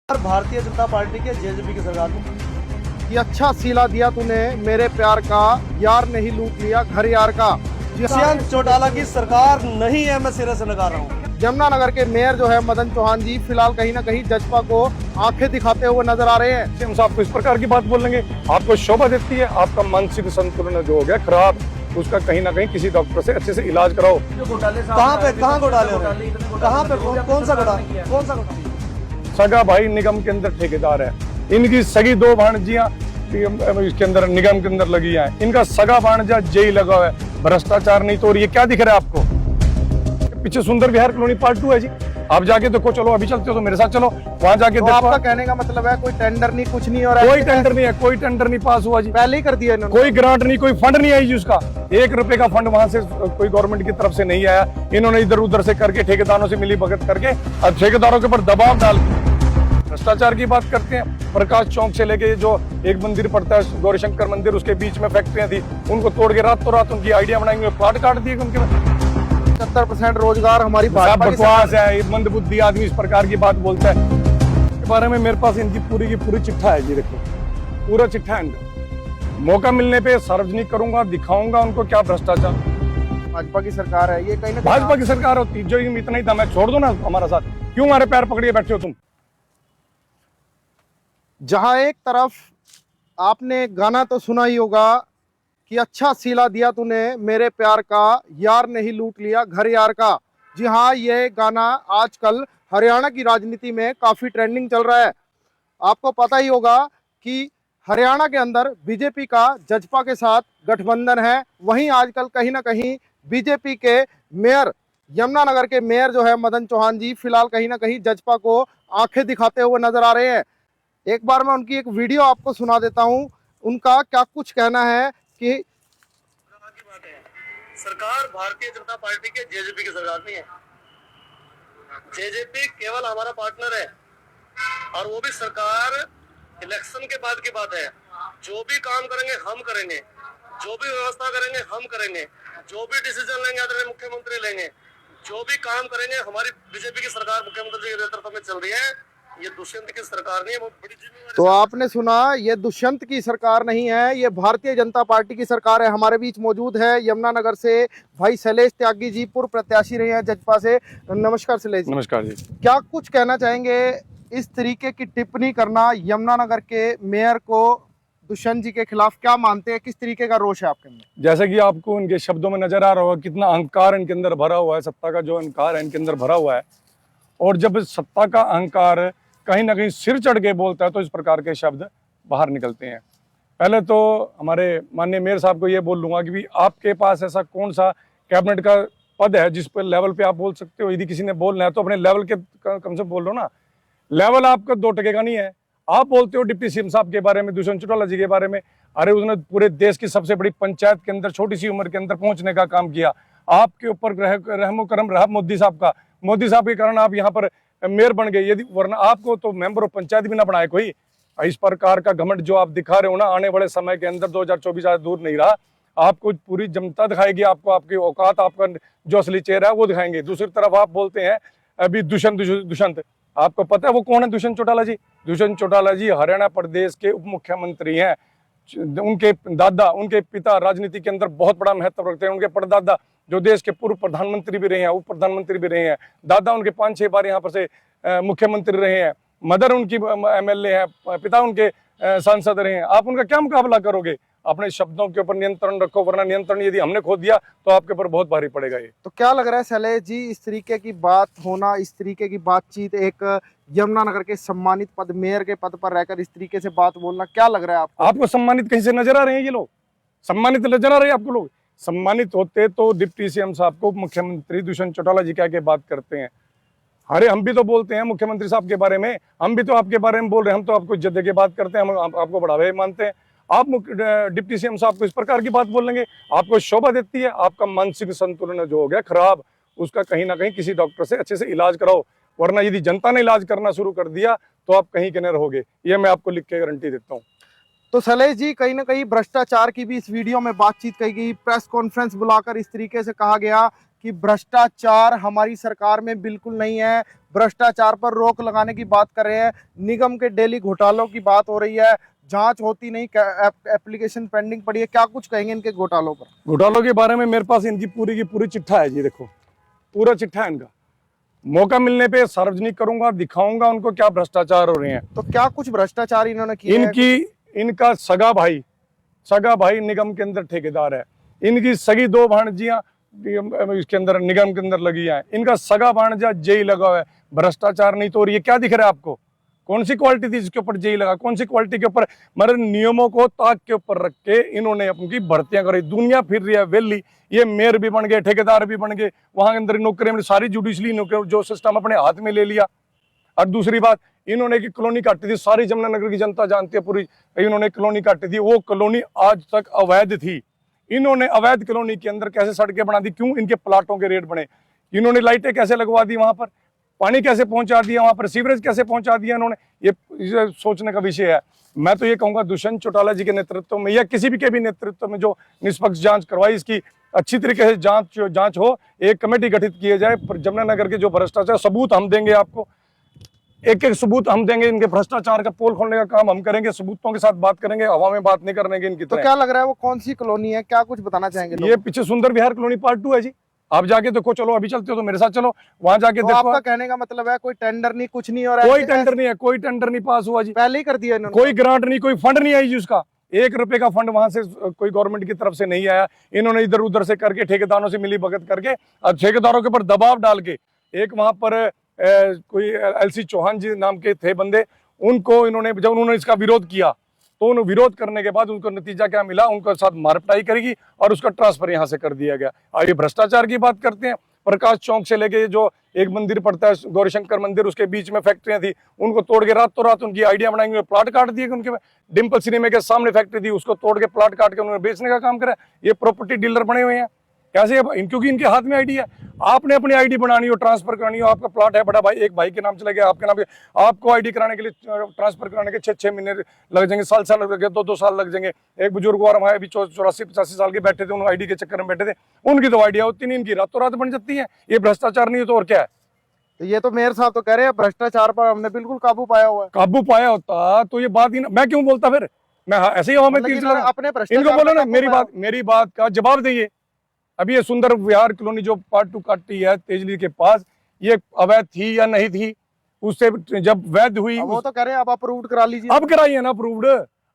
Bharatiya Janata party के JJP की सरकार को कि अच्छा सिला दिया तूने मेरे प्यार का, यार नहीं लूट लिया घर यार का। दुष्यंत चौटाला की सरकार नहीं है, मैं सिरे से लगा रहा हूँ। यमुनानगर के मेयर जो है मदन चौहान जी फिलहाल कहीं ना कहीं जजपा को आंखें दिखाते हुए नजर आ रहे हैं। हम आपको इस प्रकार की बात बोलेंगे, आपको शोभा देती है, आपका मानसिक संतुलन जो हो गया खराब, उसका कहीं ना कहीं किसी डॉक्टर से अच्छे से इलाज कराओ। कहाँ घोटाले हो रहे हैं? कहाँ पे कौन सा घोटाला? सगा भाई निगम के अंदर ठेकेदार है, इनकी सगी दो भाणजियां इसके अंदर निगम के अंदर लगी हैं, इनका सगा भाणजा जेई लगा हुआ है। भ्रष्टाचार नहीं तो और ये क्या दिख रहा है आपको? पीछे सुंदर विहार कॉलोनी पार्ट 2 है जी, आप जाके देखो। चलो अभी चलते हो तो मेरे साथ चलो, वहां जाके देखो। आपका कहने का मतलब है कोई टेंडर नहीं, कुछ नहीं हो रहा है? कोई टेंडर नहीं है, कोई टेंडर नहीं पास हुआ जी, पहले ही कर दिया इन्होंने। कोई ग्रांट नहीं, कोई फंड नहीं आई जी उसका। 1 रुपए का फंड वहां से कोई गवर्नमेंट की तरफ से नहीं आया। इन्होंने इधर उधर से करके ठेकेदारों से मिली भगत करके और ठेकेदारों के ऊपर दबाव डाल भ्रष्टाचार की बात करते हैं। प्रकाश चौक से लेके जो एक मंदिर पड़ता है गौरीशंकर मंदिर, उसके बीच में फैक्ट्रियां थी, उनको तोड़ के रातों रात उनकी आइडिया बनाएंगे, प्लाट काट दिए उनके। 70% रोजगार हमारी भाजपा की बकवास है, मंद बुद्धि आदमी इस प्रकार की बात बोलता है। इसके बारे में मेरे पास इनकी पूरी की पूरी चिट्ठा है जी, देखो पूरा चिट्ठा है इनका। मौका मिलने पे सार्वजनिक करूंगा, दिखाऊंगा उनको क्या भ्रष्टाचार। भाजपा की सरकार है ये, कहीं ना भाजपा की सरकार होती जो इतना ही दम है, छोड़ दो ना हमारा साथ, क्यों हमारे पैर पकड़िए बैठे हो तुम? जहां एक तरफ आपने गाना तो सुना ही होगा कि अच्छा सिला दिया तूने मेरे प्यार का, यार नहीं लूट लिया घर यार का। जी हाँ, ये गाना आजकल हरियाणा की राजनीति में काफ़ी ट्रेंडिंग चल रहा है। आपको पता ही होगा कि हरियाणा के अंदर बीजेपी का जजपा के साथ गठबंधन है। वहीं आजकल कहीं ना कहीं बीजेपी के मेयर, यमुनानगर के मेयर जो है मदन चौहान जी फिलहाल कहीं ना कहीं जजपा को आंखें दिखाते हुए नजर आ रहे हैं। एक बार मैं उनकी एक वीडियो आपको सुना देता हूं, उनका क्या कुछ कहना है कि सरकार भारतीय जनता पार्टी के जेजेपी की सरकार नहीं है। जेजेपी केवल हमारा पार्टनर है, और वो भी सरकार इलेक्शन के बाद की बात है। जो भी काम करेंगे हम करेंगे, जो भी व्यवस्था करेंगे हम करेंगे, जो भी डिसीजन लेंगे आदरणीय मुख्यमंत्री लेंगे, जो भी काम करेंगे हमारी बीजेपी की सरकार मुख्यमंत्री के नेतृत्व में चल रही है। ये दुष्यंत की सरकार नहीं है, बहुत बड़ी जिम्मेदारी। तो आपने सुना, ये दुष्यंत की सरकार नहीं है, ये भारतीय जनता पार्टी की सरकार है। हमारे बीच मौजूद है यमुनानगर से भाई शैलेश त्यागी जी, पूर्व प्रत्याशी रहे हैं जजपा से। नमस्कार शैलेश जी। नमस्कार जी। क्या कुछ कहना चाहेंगे? इस तरीके की टिप्पणी करना यमुनानगर के मेयर को दुष्यंत जी के खिलाफ, क्या मानते हैं, किस तरीके का रोष है आपके अंदर? जैसे कि आपको उनके शब्दों में नजर आ रहा होगा कितना अहंकार इनके अंदर भरा हुआ है, सत्ता का जो अहंकार है इनके अंदर भरा हुआ है। और जब सत्ता का अहंकार कहीं ना कहीं सिर चढ़ के बोलता है तो इस प्रकार के शब्द बाहर निकलते हैं। पहले तो हमारे माननीय मेयर साहब को ये बोल लूंगा कि भी आपके पास ऐसा कौन सा कैबिनेट का पद है जिस पर लेवल पे आप बोल सकते हो? यदि किसी ने बोलना है तो अपने लेवल के कम से बोल लो ना। लेवल आपका 2 टके का नहीं है। आप बोलते हो डिप्टी सीएम साहब के बारे में, दुष्यंत चौटाला जी के बारे में। अरे उसने पूरे देश की सबसे बड़ी पंचायत के अंदर छोटी सी उम्र के अंदर पहुंचने का काम किया। आपके ऊपर रहमो करम रहा मोदी साहब का। मोदी साहब के कारण आप यहाँ पर मेयर बन गए, यदि वरना आपको तो मेंबर ऑफ पंचायत भी ना बनाए कोई। इस प्रकार का घमंड जो आप दिखा रहे हो ना, आने वाले समय के अंदर 2024 ज्यादा दूर नहीं रहा, आपको पूरी जनता दिखाएगी, आपको आपकी औकात, आपका जो असली चेहरा है वो दिखाएंगे। दूसरी तरफ आप बोलते हैं अभी दुष्यंत, आपको पता है वो कौन है? दुष्यंत चौटाला जी। दुष्यंत चौटाला जी हरियाणा प्रदेश के उप मुख्यमंत्री हैं। उनके दादा, उनके पिता राजनीति के अंदर बहुत बड़ा महत्व रखते हैं। उनके परदादा जो देश के पूर्व प्रधानमंत्री भी रहे हैं, उप प्रधानमंत्री भी रहे हैं। दादा उनके 5-6 बार यहाँ पर से मुख्यमंत्री रहे हैं। मदर उनकी एमएलए है, पिता उनके सांसद रहे हैं। आप उनका क्या मुकाबला करोगे? अपने शब्दों के ऊपर नियंत्रण रखो, वरना नियंत्रण यदि हमने खो दिया तो आपके ऊपर बहुत भारी पड़ेगा। ये तो क्या लग रहा है शैलेश जी, इस तरीके की बात होना, इस तरीके की बातचीत, एक यमुनानगर के सम्मानित पद, मेयर के पद पर रहकर इस तरीके से बात बोलना, क्या लग रहा है आपको? आपको सम्मानित कहीं से नजर आ रहे हैं? ये लोग सम्मानित नजर आ रहे हैं आपको? लोग सम्मानित होते तो डिप्टी सीएम साहब को मुख्यमंत्री दुष्यंत चौटाला जी कह के बात करते हैं। अरे हम भी तो बोलते हैं मुख्यमंत्री साहब के बारे में, हम भी तो आपके बारे में बोल रहे हैं, हम तो आपको इज्जत के बात करते हैं, हम आपको बढ़ावे मानते हैं। आप डिप्टी सीएम साहब को इस प्रकार की बात बोलेंगे, आपको शोभा देती है? आपका मानसिक संतुलन जो हो गया खराब, उसका कहीं ना कहीं किसी डॉक्टर से अच्छे से इलाज कराओ, वरना यदि जनता ने इलाज करना शुरू कर दिया तो आप कहीं के न रहोगे। ये मैं आपको लिख के गारंटी देता हूँ। तो शैलेश जी, कहीं ना कहीं भ्रष्टाचार की भी इस वीडियो में बातचीत कही गई। प्रेस कॉन्फ्रेंस बुलाकर इस तरीके से कहा गया कि भ्रष्टाचार हमारी सरकार में बिल्कुल नहीं है, भ्रष्टाचार पर रोक लगाने की बात कर रहे हैं, निगम के डेली घोटालों की बात हो रही है, जांच होती नहीं, एप्लीकेशन पेंडिंग पड़ी है। क्या कुछ कहेंगे इनके घोटालों पर? घोटालों के बारे में मेरे पास इनकी पूरी की पूरी चिट्ठा है जी, देखो पूरा चिट्ठा है इनका। मौका मिलने पे सार्वजनिक करूंगा, दिखाऊंगा उनको क्या भ्रष्टाचार हो रहे हैं। तो क्या कुछ भ्रष्टाचार इन्होंने किया है? इनका सगा भाई निगम के अंदर ठेकेदार है। इनकी सगी 2 भाणजियां इसके अंदर निगम के अंदर लगी है। इनका सगा भाणजा जेई लगा हुआ है। भ्रष्टाचार नहीं तो, और ये क्या दिख रहा है आपको? कौन सी क्वालिटी थी जिसके ऊपर जेई लगा? कौन सी क्वालिटी के ऊपर? मतलब नियमों को ताक के ऊपर रख के इन्होंने अपनी भर्तियां करी। दुनिया फिर रही है वेली, ये मेयर भी बन गए, ठेकेदार भी बन गए, वहां के अंदर नौकरी में सारी जुडिशली नौकरी जो सिस्टम अपने हाथ में ले लिया। और दूसरी बात, इन्होंने की कॉलोनी काटी थी, सारी जमुनानगर की जनता जानती है पूरी। इन्होंने कॉलोनी काटी थी, वो कॉलोनी आज तक अवैध थी। इन्होंने अवैध कॉलोनी के अंदर कैसे सड़कें बना दी? क्यों? इनके प्लाटों के रेट बने। इन्होंने लाइटें कैसे लगवा दी वहां पर? पानी कैसे पहुंचा दिया वहां पर? सीवरेज कैसे पहुंचा दिया इन्होंने? ये सोचने का विषय है। मैं तो ये कहूंगा दुष्यंत चौटाला जी के नेतृत्व में या किसी भी के भी नेतृत्व में जो निष्पक्ष जांच करवाई, इसकी अच्छी तरीके से जांच हो, एक कमेटी गठित किए जाए। पर जमुनानगर के जो भ्रष्टाचार, सबूत हम देंगे आपको, एक सबूत हम देंगे। इनके भ्रष्टाचार का पोल खोलने का काम हम करेंगे, सबूतों के साथ बात करेंगे, हवा में बात नहीं करने की इनकी। तो क्या लग रहा है वो कौन सी कॉलोनी है? क्या कुछ बताना चाहेंगे लोग? ये पीछे सुंदर विहार कॉलोनी पार्ट 2 है जी। आप जाके देखो, चलो अभी चलते हो तो मेरे साथ चलो, वहां जाके तो देखो। आपका कहने का मतलब है कोई टेंडर नहीं, कुछ नहीं, और कोई टेंडर नहीं है, कोई टेंडर नहीं पास हुआ जी, पहले ही कर दिया इन्होंने। कोई ग्रांट नहीं, कोई फंड नहीं आई जी उसका। 1 रुपए का फंड वहां से कोई गवर्नमेंट की तरफ से नहीं आया। इन्होंने इधर उधर से करके ठेकेदारों से मिली भगत करके और ठेकेदारों के ऊपर दबाव डाल के, एक वहां पर कोई एलसी चौहान जी नाम के थे बंदे, उनको इन्होंने, जब उन्होंने इसका विरोध किया तो उन्होंने विरोध करने के बाद उनको नतीजा क्या मिला? उनके साथ मारपिटाई करेगी और उसका ट्रांसफर यहां से कर दिया गया। और ये भ्रष्टाचार की बात करते हैं। प्रकाश चौक से लेके जो एक मंदिर पड़ता है गौरीशंकर मंदिर, उसके बीच में फैक्ट्रियां थी, उनको तोड़ के रातों रात उनकी आइडिया बनाएंगे, प्लाट काट दिए। उनके डिम्पल सिनेमा के सामने फैक्ट्री थी, उसको तोड़ के प्लाट काट के उन्होंने बेचने का काम करा। ये प्रॉपर्टी डीलर बने हुए हैं कैसे? क्योंकि इनके हाथ में आईडी है। आपने अपनी आईडी बनानी हो, ट्रांसफर करानी हो, आपका प्लॉट है बड़ा भाई, एक भाई के नाम चला गया, आपके नाम पे, आपको आईडी कराने के लिए, ट्रांसफर कराने के 6-6 महीने लग जाएंगे, साल लग जाएंगे, 2-2 साल लग जाएंगे। एक बुजुर्ग और हमारे अभी 84-85 साल के बैठे थे, उन्होंने आईडी के चक्कर में बैठे थे, उनकी तो आइडिया होती नहीं, इनकी रातों रात बन जाती है। ये भ्रष्टाचार नहीं हो तो और क्या है? तो ये तो मेयर साहब तो कह रहे हैं भ्रष्टाचार पर हमने बिल्कुल काबू पाया हुआ है। काबू पाया होता तो ये बात ही ना, मैं क्यों बोलता फिर? मैं ऐसे ही हवा में तीर चला। अपने इनको बोलो ना, मेरी बात का जवाब देइए। अभी ये सुंदर विहार कॉलोनी जो पार्ट 2 काटी है तेजली के पास, ये अवैध थी या नहीं थी? उससे जब वैध हुई, वो तो कह रहे हैं अब अप्रूव्ड करा लीजिए। अब कराइए ना अप्रूव्ड,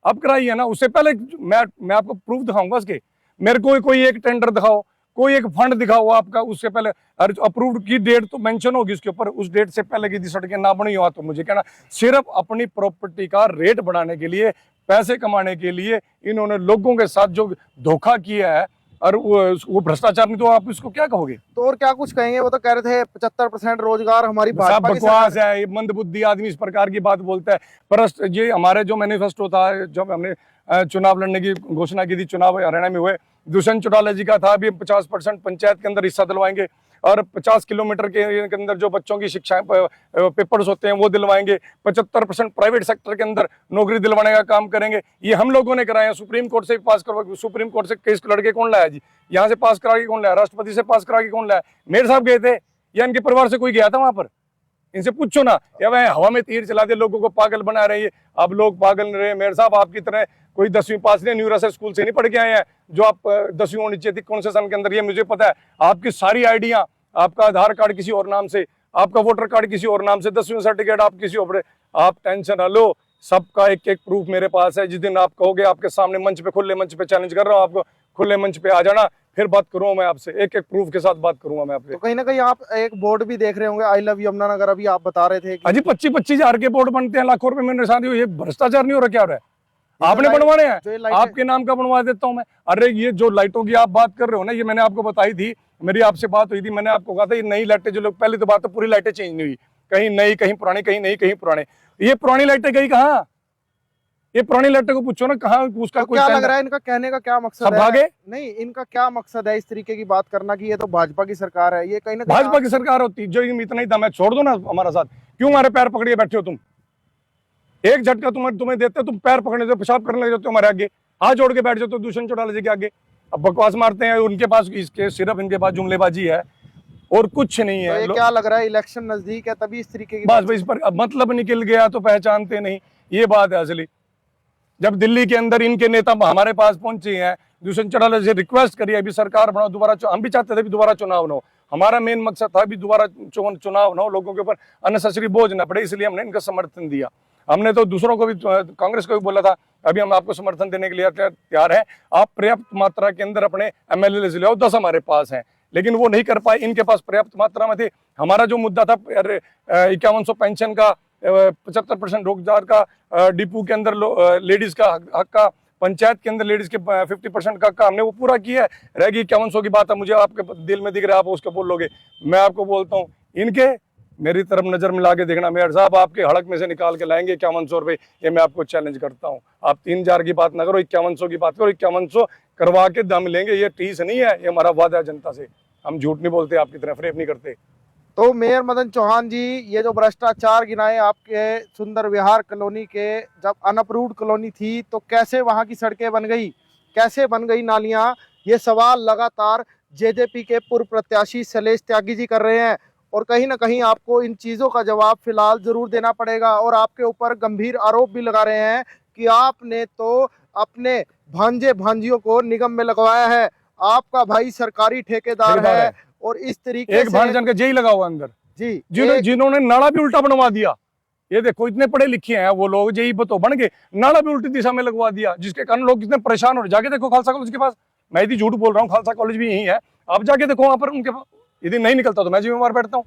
अब कराइए ना। उससे पहले मैं आपको प्रूफ दिखाऊंगा इसके। मेरे को कोई एक टेंडर दिखाओ, कोई एक फंड दिखाओ आपका, उससे पहले अप्रूव्ड की डेट तो मेंशन होगी उसके ऊपर, उस डेट से पहले की सड़कें ना बनी हो तो मुझे कहना। सिर्फ अपनी प्रॉपर्टी का रेट बढ़ाने के लिए, पैसे कमाने के लिए इन्होंने लोगों के साथ जो धोखा किया है, और वो भ्रष्टाचार नहीं तो आप इसको क्या कहोगे? तो और क्या कुछ कहेंगे? वो तो कह रहे थे 75% रोजगार हमारी भाजपा की बकवास है। ये मंदबुद्धि आदमी इस प्रकार की बात बोलता है। पर ये हमारे जो मैनिफेस्टो था, जब हमने चुनाव लड़ने की घोषणा की थी, चुनाव हरियाणा में हुए, दुष्यंत चौटाला जी का था अभी 50% पंचायत के अंदर हिस्सा दिलवाएंगे, और 50 किलोमीटर के अंदर जो बच्चों की शिक्षा पेपर्स होते हैं वो दिलवाएंगे, 75% प्राइवेट सेक्टर के अंदर नौकरी दिलवाने का काम करेंगे। ये हम लोगों ने कराया, सुप्रीम कोर्ट से पास करवा, सुप्रीम कोर्ट से केस लड़के कौन लाया जी? यहाँ से पास करा के कौन लाया? राष्ट्रपति से पास करा के कौन लाया? मेयर साहब गए थे या इनके परिवार से कोई गया था वहां पर? इनसे पूछो ना। या वह हवा में तीर चला दे, लोगों को पागल बना रहे हैं। अब लोग पागल नहीं रहे। मेयर साहब आपकी तरह कोई 10वीं पास नहीं, न्यूरा से स्कूल से नहीं पढ़ के आए हैं जो आप 10वीं होनी चाहिए थी कौन से सन के अंदर, ये मुझे पता है। आपकी सारी आइडिया, आपका आधार कार्ड किसी और नाम से, आपका वोटर कार्ड किसी और नाम से, 10वीं सर्टिफिकेट आप किसी और। आप टेंशन ना लो, सबका एक एक प्रूफ मेरे पास है। जिस दिन आप कहोगे, आपके सामने मंच पे, खुले मंच पे चैलेंज कर रहा हूँ आपको, खुले मंच पे आ जाना, फिर बात करूंगा मैं आपसे, एक एक प्रूफ के साथ बात करूंगा मैं आपसे। तो कहीं ना कहीं आप एक बोर्ड भी देख रहे होंगे, आई लव यमुनानगर, अभी आप बता रहे थे। अजी 25-25 हजार के बोर्ड बनते हैं, लाखों रुपए मैंने शादी, ये भ्रष्टाचार नहीं हो रहा? क्या हो रहा है? आपने बनवाने हैं, आपके नाम का बनवा देता हूं मैं। अरे ये जो लाइटों की आप बात कर रहे हो ना, ये मैंने आपको बताई थी, मेरी आपसे बात हुई थी, मैंने आपको कहा था ये नई लाइटें जो लोग, पहले तो बात तो पूरी लाइटें चेंज नहीं हुई, कहीं नई कहीं पुरानी, कहीं नई कहीं पुराने। ये पुरानी लाइटें गई कहाँ? ये पुरानी लाइटें को पूछो ना कहाँ उसका। तो क्या लग रहा है इनका कहने का क्या मकसद सब है? भागे? नहीं, इनका क्या मकसद है इस तरीके की बात करना कि ये तो भाजपा की सरकार है? ये कहीं ना भाजपा की सरकार होती जो इतना ही दम है, छोड़ दो ना हमारा साथ। क्यों हमारे पैर पकड़िए बैठे हो तुम? एक झटका तुम्हें देते, तुम पैर पकड़ने से पेशाब करने लग जाते हो हमारे आगे, हाथ जोड़ के बैठ जाते हो दुष्यंत चौटाला जी के आगे। अब बकवास मारते हैं, उनके पास इसके सिर्फ इनके पास जुमलेबाजी है। और कुछ नहीं तो है। ये क्या लग रहा है, इलेक्शन नजदीक है तभी इस तरीके की बस इस पर अब मतलब निकल गया तो पहचानते नहीं, ये बात है असली। जब दिल्ली के अंदर इनके नेता हमारे पास पहुंचे हैं, दुष्यंत चौटाला से रिक्वेस्ट करी अभी सरकार बनाओ दोबारा, हम भी चाहते थे भी दोबारा चुनाव ना हो, हमारा मेन मकसद था भी दोबारा चुनाव ना हो, लोगों के ऊपर अननेसेसरी बोझ ना पड़े, इसलिए हमने इनका समर्थन दिया। हमने तो दूसरों को भी, कांग्रेस को भी बोला था अभी हम आपको समर्थन देने के लिए तैयार है, आप पर्याप्त मात्रा के अंदर अपने MLA ले आओ, 10 हमारे पास हैं, लेकिन वो नहीं कर पाए, इनके पास पर्याप्त मात्रा में थे। हमारा जो मुद्दा था 5100 पेंशन का, 75% रोजगार का, डिपू के अंदर लेडीज का हक का, पंचायत के अंदर लेडीज के 50% का हक, हमने वो पूरा किया है। रह गई 5100 की बात है, मुझे आपके दिल में दिख रहा है, आप उसको बोल लोगे, मैं आपको बोलता हूँ इनके मेरी तरफ नजर मिला के देखना, मेयर साहब आपके हड़क में से निकाल के लाएंगे 5100 रुपये, ये मैं आपको चैलेंज करता हूँ। आप 3000 की बात ना करो, 5100 की बात करो, 5100 करवा के दम लेंगे, ये टीस नहीं है, ये हमारा वादा है जनता से, हम झूठ नहीं बोलते, आपकी तरफ रेप नहीं करते। तो मेयर मदन चौहान जी, ये जो भ्रष्टाचार गिनाए आपके सुंदर विहार कॉलोनी के, जब अनअप्रूव्ड कॉलोनी थी तो कैसे वहां की सड़कें बन गई, कैसे बन गई नालियां, ये सवाल लगातार जेजेपी के पूर्व प्रत्याशी शैलेश त्यागी जी कर रहे हैं। और कहीं ना कहीं आपको इन चीज़ों का जवाब फिलहाल जरूर देना पड़ेगा। और आपके ऊपर गंभीर आरोप भी लगा रहे हैं कि आपने तो अपने भांजे भांजियों को निगम में लगवाया है, आपका भाई सरकारी ठेकेदार है, और इस तरीके एक भांजन का जेई लगा हुआ अंदर जी, जिन्होंने नाला भी उल्टा बनवा दिया। ये देखो इतने पढ़े लिखे हैं वो लोग, जेई तो बन गए, नाला भी उल्टी दिशा में लगवा दिया, जिसके कारण लोग कितने परेशान हो रहे। जाके देखो खालसा कॉलेज के पास, मैं यदि झूठ बोल रहा हूँ, खालसा कॉलेज भी यही है, आप जाके देखो वहां पर उनके पास, यदि नहीं निकलता तो मैं जिम्मेवार बैठता हूँ।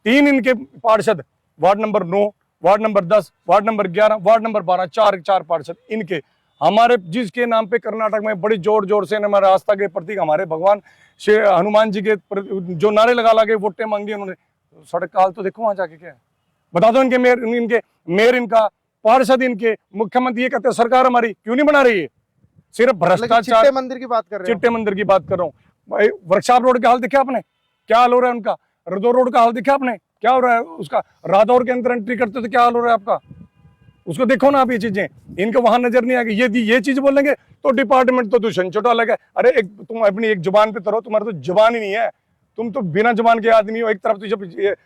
3 इनके पार्षद, ward number 9, ward number 10, ward number 11, ward number 12, 4 पार्षद इनके, हमारे जिसके नाम पे कर्नाटक में बड़ी जोर जोर से हमारे आस्था के प्रतीक, हमारे भगवान श्री हनुमान जी के जो नारे लगा के वोटें मांगी उन्होंने, सड़क का हाल तो देखो वहां जाके क्या है, बता दो। इनके मेयर इनका, पार्षद इनके, मुख्यमंत्री ये कहते हैं सरकार हमारी क्यों नहीं बना रही है, सिर्फ भ्रष्टाचार। चिट्टे मंदिर की बात कर रहे हैं, चिट्टे मंदिर की बात कर रहा हूँ। वर्कशॉप रोड का हाल देखा आपने, क्या हाल हो रहा है उनका? रदौर रोड का हाल देखा आपने, क्या हो रहा है उसका? रादौर के अंदर एंट्री करते तो क्या हाल हो रहा है आपका, उसको देखो ना आप। ये चीजें इनको वहां नजर नहीं आएगी। ये चीज बोलेंगे तो डिपार्टमेंट तो दुष्यंत चौटाला है। अरे तुम अपनी एक जुबान पे करो, तुम्हारा तो जुबान ही नहीं है, तुम तो बिना जुबान के आदमी हो। एक तरफ तो जब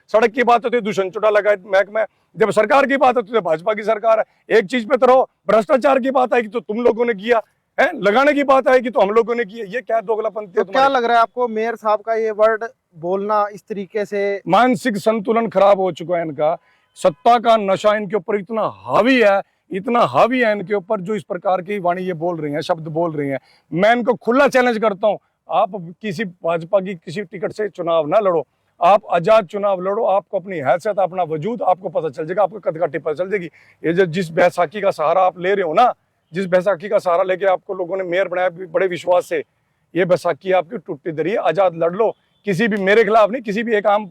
सड़क की बात होती है दुष्यंत चौटाला का महकमा, जब सरकार की बात होती है भाजपा की सरकार है। एक चीज पे तो रहो, भ्रष्टाचार की बात आएगी तो तुम लोगों ने किया है, लगाने की बात आएगी तो हम लोगों ने किया। ये क्या दोगलापंथी है? तो क्या लग रहा है आपको मेयर साहब का ये वर्ड बोलना इस तरीके से? मानसिक संतुलन खराब हो चुका है इनका, सत्ता का नशा इनके ऊपर इतना हावी है, इतना हावी है इनके ऊपर, जो इस प्रकार की वाणी ये बोल रही हैं, शब्द बोल रही हैं। मैं इनको खुला चैलेंज करता हूं, आप किसी भाजपा की किसी टिकट से चुनाव ना लड़ो, आप आजाद चुनाव लड़ो, आपको अपनी हैसियत, अपना वजूद आपको पता चल जाएगा, आपको कदकाठी पता चल जाएगी। ये जो जिस बैसाखी का सहारा आप ले रहे हो ना, जिस बैसाखी का सहारा लेके आपको लोगों ने मेयर बनाया बड़े विश्वास से, ये बैसाखी आपकी टूटती दरी है। आजाद लड़ लो, किसी भी, मेरे खिलाफ नहीं, किसी भी एक आम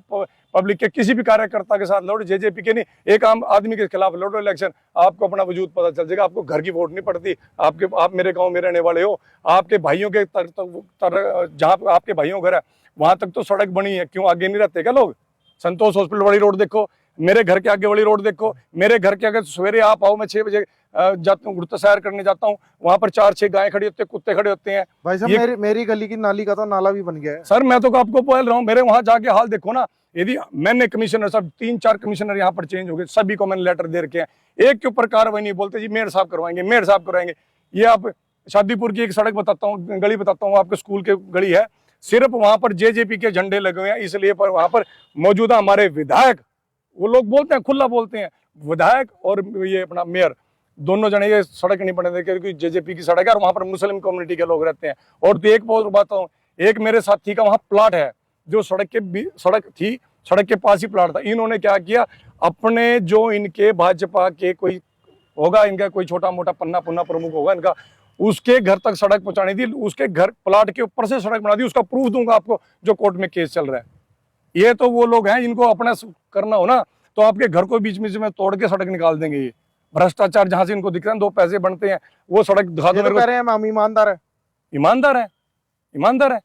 पब्लिक के किसी भी कार्यकर्ता के साथ लड़ो, जेजेपी के नहीं, एक आम आदमी के खिलाफ लड़ो इलेक्शन, आपको अपना वजूद पता चल जाएगा। आपको घर की वोट नहीं पड़ती, आप मेरे गांव में रहने वाले हो, आपके भाइयों के जहाँ आपके भाइयों घर है वहां तक तो सड़क बनी है, क्यों आगे नहीं रहते क्या लोग? संतोष हॉस्पिटल वाली रोड देखो, मेरे घर के आगे वाली रोड देखो, मेरे घर के आगे सवेरे आप आओ, मैं 6 बजे जाता हूँ, उड़ता सैर करने जाता हूँ, वहां पर 4-6 गायें खड़ी होती है, कुत्ते खड़े होते हैं। भाई साहब मेरी गली की नाली का तो नाला भी बन गया है। सर मैं तो आपको बोल रहा हूँ, मेरे वहां जाके हाल देखो ना। यदि मैंने कमिश्नर साहब 3-4 कमिश्नर यहाँ पर चेंज हो गए, सभी को मैंने लेटर दे रखे हैं, एक के ऊपर कार्रवाई नहीं, बोलते जी मेयर साहब करवाएंगे, मेयर साहब करवाएंगे। ये आप शादीपुर की एक सड़क बताता हूँ, गली बताता हूँ, आपके स्कूल के गली है, सिर्फ वहां पर जेजेपी के झंडे लगे हुए हैं, इसलिए पर वहां पर मौजूदा हमारे विधायक, वो लोग बोलते हैं, खुला बोलते हैं, विधायक और ये अपना मेयर दोनों जने ये सड़क नहीं बने देते क्योंकि जेजेपी की सड़क है और वहां पर मुस्लिम कम्युनिटी के लोग रहते हैं। और तो एक बहुत बात हूँ, एक मेरे साथी का वहां प्लाट है, जो सड़क के पास ही प्लाट था। इन्होंने क्या किया, अपने जो इनके भाजपा के कोई होगा, इनका कोई छोटा मोटा पन्ना पुन्ना प्रमुख होगा इनका, उसके घर तक सड़क पहुंचानी थी, उसके घर प्लाट के ऊपर से सड़क बना दी। उसका प्रूफ दूंगा आपको, जो कोर्ट में केस चल रहा है। ये तो वो लोग हैं जिनको अपना करना हो ना, तो आपके घर को बीच में तोड़ के सड़क निकाल देंगे। ये भ्रष्टाचार जहां से इनको दिख रहा है, 2 पैसे बनते हैं, वो सड़क दिखा दो। कह रहे हैं हम ईमानदार है, ईमानदार है, ईमानदार है।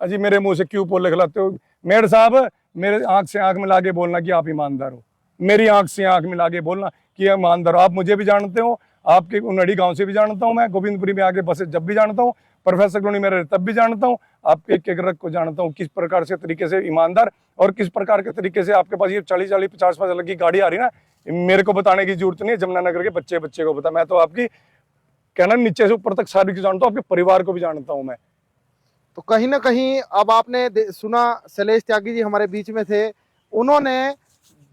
अजी मेरे मुंह से क्यों पोले खिलाते हो? मेयर साहब, मेरे आंख से आंख मिला के बोलना कि आप ईमानदार हो, मेरी आंख से आंख मिला के बोलना कि ईमानदार हो। आप मुझे भी जानते हो, आपके उन्नड़ी गांव से भी जानता हूं, मैं गोविंदपुरी में आके बसे जब भी जानता हूं, प्रोफेसर कॉलोनी में तब भी जानता हूं, आपके एक एक रग को जानता हूँ, किस प्रकार से तरीके से ईमानदार और किस प्रकार के तरीके से आपके पास ये 40-40, 50-50 की गाड़ी आ रही ना, मेरे को बताने की जरूरत नहीं है, जमुनानगर के बच्चे बच्चे को पता। मैं तो आपकी कहना नीचे से ऊपर तक सारी की जानता हूँ, आपके परिवार को भी जानता हूँ मैं। तो कहीं ना कहीं अब आपने सुना, शैलेश त्यागी जी हमारे बीच में थे, उन्होंने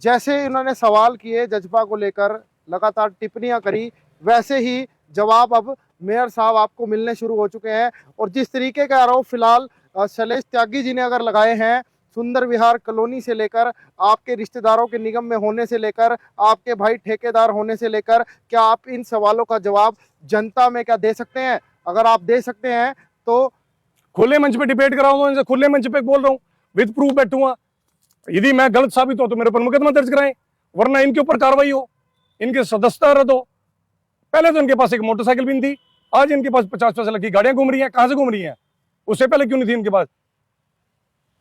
जैसे उन्होंने सवाल किए जजपा को लेकर, लगातार टिप्पणियां करी, वैसे ही जवाब अब मेयर साहब आपको मिलने शुरू हो चुके हैं। और जिस तरीके के आरोप फिलहाल शैलेश त्यागी जी ने अगर लगाए हैं, सुंदर विहार कॉलोनी से लेकर, आपके रिश्तेदारों के निगम में होने से लेकर, आपके भाई ठेकेदार होने से लेकर, क्या आप इन सवालों का जवाब जनता में क्या दे सकते हैं? अगर आप दे सकते हैं तो खुले मंच पे डिबेट कराऊंगा इनसे, खुले मंच पे बोल रहा हूँ, विद प्रूफ बैठूंगा। यदि मैं गलत साबित हो तो मेरे पर मुकदमा दर्ज कराएं, वरना इनके ऊपर कार्रवाई हो, इनके सदस्यता रद्द हो। पहले तो इनके पास एक मोटरसाइकिल भी नहीं थी, आज इनके पास 50-50 लाख की गाड़ियां घूम रही हैं। कहां से घूम रही हैं? उससे पहले क्यों नहीं थी इनके पास?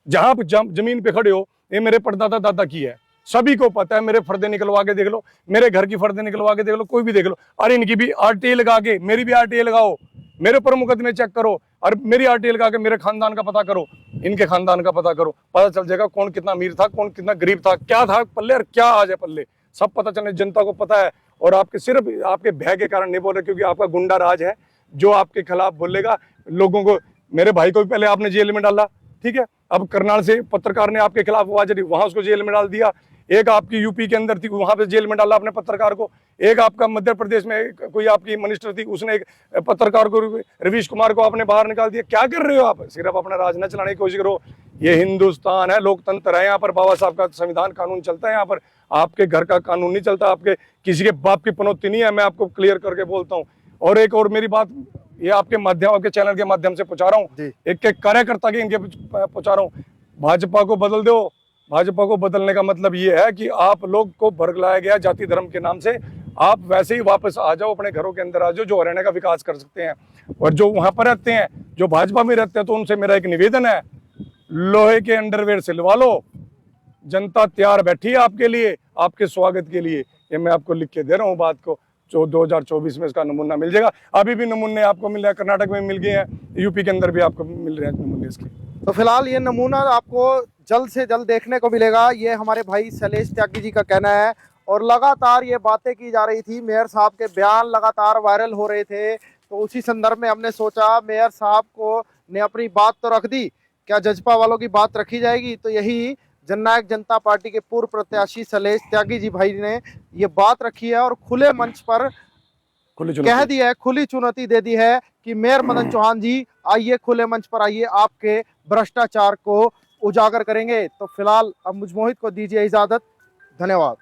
जहां आप जमीन पे खड़े हो, ये मेरे परदादा दादा की है, सभी को पता है। मेरे फर्दे निकलवा के देख लो, मेरे घर की फर्दे निकलवा के देख लो, कोई भी देख लो। अरे इनकी भी आरटीए लगा के, मेरी भी आरटीए लगाओ, मेरे पर मुकदमे चेक करो, और मेरी आरटीए लगा के मेरे खानदान का पता करो, इनके खानदान का पता करो, पता चल जाएगा कौन कितना अमीर था, कौन कितना गरीब था, क्या था पल्ले और क्या आज है पल्ले, सब पता चलने, जनता को पता है। और आपके सिर्फ आपके भय के कारण नहीं बोल रहे, क्योंकि आपका गुंडा राज है जो आपके खिलाफ बोलेगा लोगों को। मेरे भाई को भी पहले आपने जेल में डाला, ठीक है, अब करनाल से पत्रकार ने आपके खिलाफ आवाज दी, वहां उसको जेल में डाल दिया। एक आपकी यूपी के अंदर थी, वहां पे जेल में डाला आपने पत्रकार को। एक आपका मध्य प्रदेश में कोई आपकी मिनिस्टर थी, उसने एक पत्रकार को, रवीश कुमार को, आपने बाहर निकाल दिया। क्या कर रहे हो आप? सिर्फ अपना राज न चलाने की कोशिश करो। ये हिंदुस्तान है, लोकतंत्र है, यहाँ पर बाबा साहब का संविधान कानून चलता है, यहाँ पर आपके घर का कानून नहीं चलता, आपके किसी के बाप की पनौती नहीं है, मैं आपको क्लियर करके बोलता हूँ। और एक और मेरी बात ये आपके माध्यम, आपके चैनल के माध्यम से पहुंचा रहा हूँ, एक एक कार्यकर्ता के इनके पहुंचा रहा हूँ, भाजपा को बदल दो। भाजपा को बदलने का मतलब ये है कि आप लोग को भड़काया गया जाति धर्म के नाम से, आप वैसे ही वापस आ जाओ, अपने घरों के अंदर आ जाओ, जो हरियाणा का विकास कर सकते हैं। और जो वहां पर रहते हैं, जो भाजपा में रहते हैं, तो उनसे मेरा एक निवेदन है, लोहे के अंडरवेयर सिलवा लो, जनता तैयार बैठी है आपके लिए, आपके स्वागत के लिए। ये मैं आपको लिख के दे रहा हूँ बात को, जो 2024 में इसका नमूना मिल जाएगा। अभी भी नमूने आपको मिल रहे हैं, कर्नाटक में मिल गए हैं, यूपी के अंदर भी आपको मिल रहे हैं नमूने इसके। तो फिलहाल ये नमूना आपको जल्द से जल्द देखने को मिलेगा, ये हमारे भाई शैलेश त्यागी जी का कहना है। और लगातार ये बातें की जा रही थी, मेयर साहब के बयान लगातार वायरल हो रहे थे, तो उसी संदर्भ में हमने सोचा मेयर साहब को ने अपनी बात तो रख दी, क्या जजपा वालों की बात रखी जाएगी? तो यही जननायक जनता पार्टी के पूर्व प्रत्याशी शैलेश त्यागी जी भाई ने ये बात रखी है और खुले मंच पर कह दिया है, खुली चुनौती दे दी है कि मेयर मदन चौहान जी आइए, खुले मंच पर आइए, आपके भ्रष्टाचार को उजागर करेंगे। तो फिलहाल अब मुझ मोहित को दीजिए इजाजत, धन्यवाद।